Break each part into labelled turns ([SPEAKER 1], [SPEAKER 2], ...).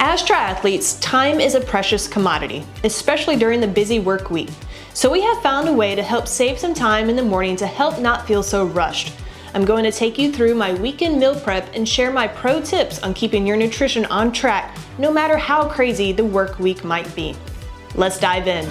[SPEAKER 1] As triathletes, time is a precious commodity, especially during the busy work week. So we have found a way to help save some time in the morning to help not feel so rushed. I'm going to take you through my weekend meal prep and share my pro tips on keeping your nutrition on track, no matter how crazy the work week might be. Let's dive in.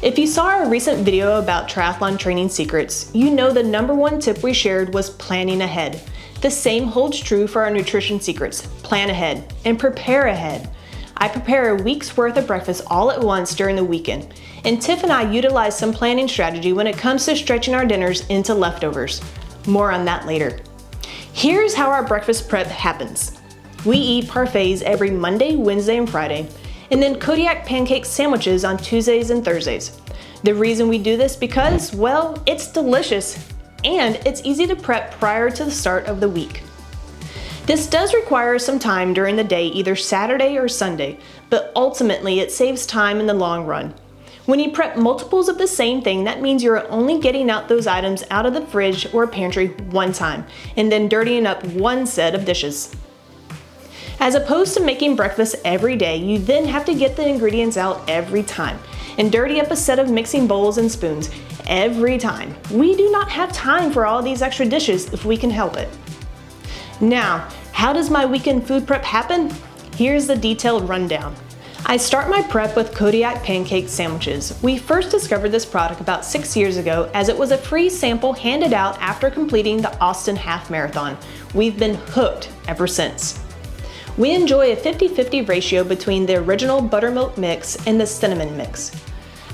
[SPEAKER 1] If you saw our recent video about triathlon training secrets, you know the #1 tip we shared was planning ahead. The same holds true for our nutrition secrets. Plan ahead and prepare ahead. I prepare a week's worth of breakfast all at once during the weekend, and Tiff and I utilize some planning strategy when it comes to stretching our dinners into leftovers. More on that later. Here's how our breakfast prep happens. We eat parfaits every Monday, Wednesday, and Friday, and then Kodiak pancake sandwiches on Tuesdays and Thursdays. The reason we do this because, well, it's delicious and it's easy to prep prior to the start of the week. This does require some time during the day, either Saturday or Sunday, but ultimately it saves time in the long run. When you prep multiples of the same thing, that means you're only getting out those items out of the fridge or pantry one time, and then dirtying up one set of dishes. As opposed to making breakfast every day, you then have to get the ingredients out every time and dirty up a set of mixing bowls and spoons every time. We do not have time for all these extra dishes if we can help it. Now, how does my weekend food prep happen? Here's the detailed rundown. I start my prep with Kodiak pancake sandwiches. We first discovered this product about 6 years ago as it was a free sample handed out after completing the Austin Half Marathon. We've been hooked ever since. We enjoy a 50-50 ratio between the original buttermilk mix and the cinnamon mix.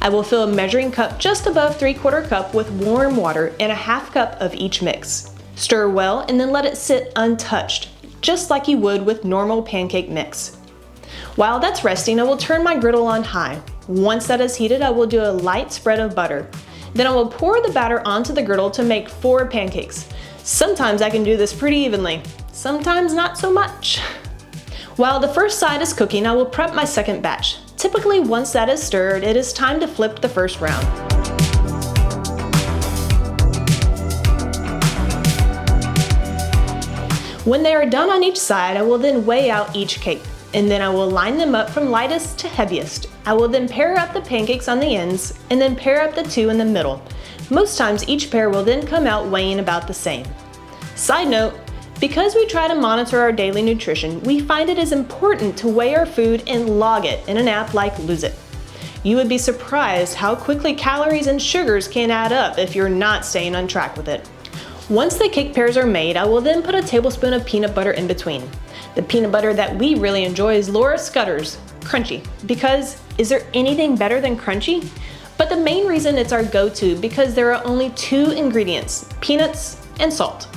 [SPEAKER 1] I will fill a measuring cup just above 3/4 cup with warm water and a 1/2 cup of each mix. Stir well and then let it sit untouched, just like you would with normal pancake mix. While that's resting, I will turn my griddle on high. Once that is heated, I will do a light spread of butter. Then I will pour the batter onto the griddle to make 4 pancakes. Sometimes I can do this pretty evenly, sometimes not so much. While the first side is cooking, I will prep my second batch. Typically, once that is stirred, it is time to flip the first round. When they are done on each side, I will then weigh out each cake, and then I will line them up from lightest to heaviest. I will then pair up the pancakes on the ends, and then pair up the 2 in the middle. Most times, each pair will then come out weighing about the same. Side note, because we try to monitor our daily nutrition, we find it is important to weigh our food and log it in an app like Lose It. You would be surprised how quickly calories and sugars can add up if you're not staying on track with it. Once the cake pairs are made, I will then put a tablespoon of peanut butter in between. The peanut butter that we really enjoy is Laura Scudder's Crunchy, because is there anything better than crunchy? But the main reason it's our go-to because there are only 2 ingredients, peanuts and salt.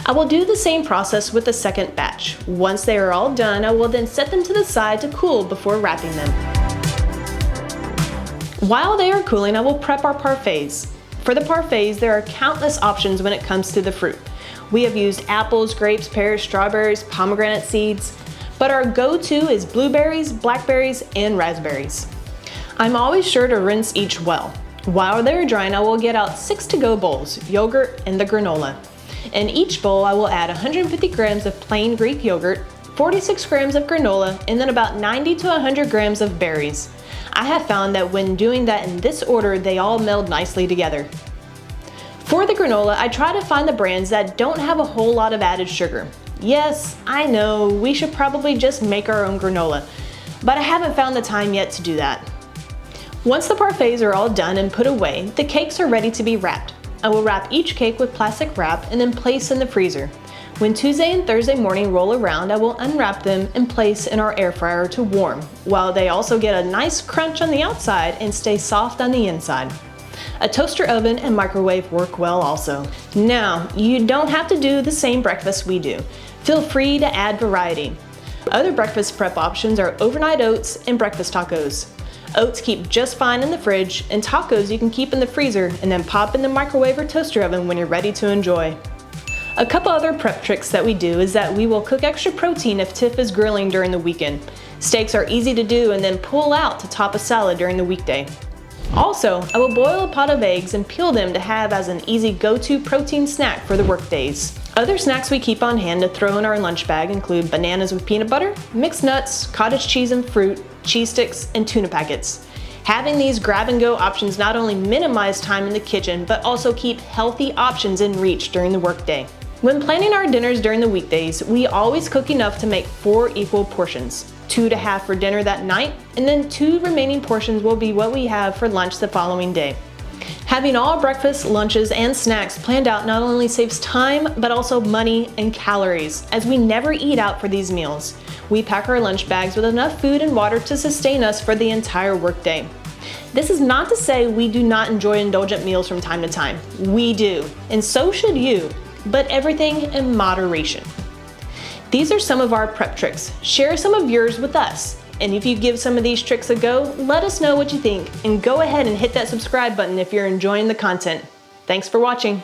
[SPEAKER 1] I will do the same process with the second batch. Once they are all done, I will then set them to the side to cool before wrapping them. While they are cooling, I will prep our parfaits. For the parfaits, there are countless options when it comes to the fruit. We have used apples, grapes, pears, strawberries, pomegranate seeds, but our go-to is blueberries, blackberries, and raspberries. I'm always sure to rinse each well. While they're drying, I will get out 6 to-go bowls, yogurt, and the granola. In each bowl, I will add 150 grams of plain Greek yogurt, 46 grams of granola, and then about 90 to 100 grams of berries. I have found that when doing that in this order, they all meld nicely together. For the granola, I try to find the brands that don't have a whole lot of added sugar. Yes, I know, we should probably just make our own granola, but I haven't found the time yet to do that. Once the parfaits are all done and put away, the cakes are ready to be wrapped. I will wrap each cake with plastic wrap and then place in the freezer. When Tuesday and Thursday morning roll around, I will unwrap them and place in our air fryer to warm, while they also get a nice crunch on the outside and stay soft on the inside. A toaster oven and microwave work well also. Now, you don't have to do the same breakfast we do. Feel free to add variety. Other breakfast prep options are overnight oats and breakfast tacos. Oats keep just fine in the fridge, and tacos you can keep in the freezer and then pop in the microwave or toaster oven when you're ready to enjoy. A couple other prep tricks that we do is that we will cook extra protein if Tiff is grilling during the weekend. Steaks are easy to do and then pull out to top a salad during the weekday. Also, I will boil a pot of eggs and peel them to have as an easy go-to protein snack for the work days. Other snacks we keep on hand to throw in our lunch bag include bananas with peanut butter, mixed nuts, cottage cheese and fruit, cheese sticks, and tuna packets. Having these grab-and-go options not only minimize time in the kitchen, but also keep healthy options in reach during the workday. When planning our dinners during the weekdays, we always cook enough to make 4 equal portions. 2 to have for dinner that night, and then 2 remaining portions will be what we have for lunch the following day. Having all breakfast, lunches, and snacks planned out not only saves time, but also money and calories, as we never eat out for these meals. We pack our lunch bags with enough food and water to sustain us for the entire workday. This is not to say we do not enjoy indulgent meals from time to time. We do, and so should you, but everything in moderation. These are some of our prep tricks. Share some of yours with us. And if you give some of these tricks a go, let us know what you think, and go ahead and hit that subscribe button if you're enjoying the content. Thanks for watching.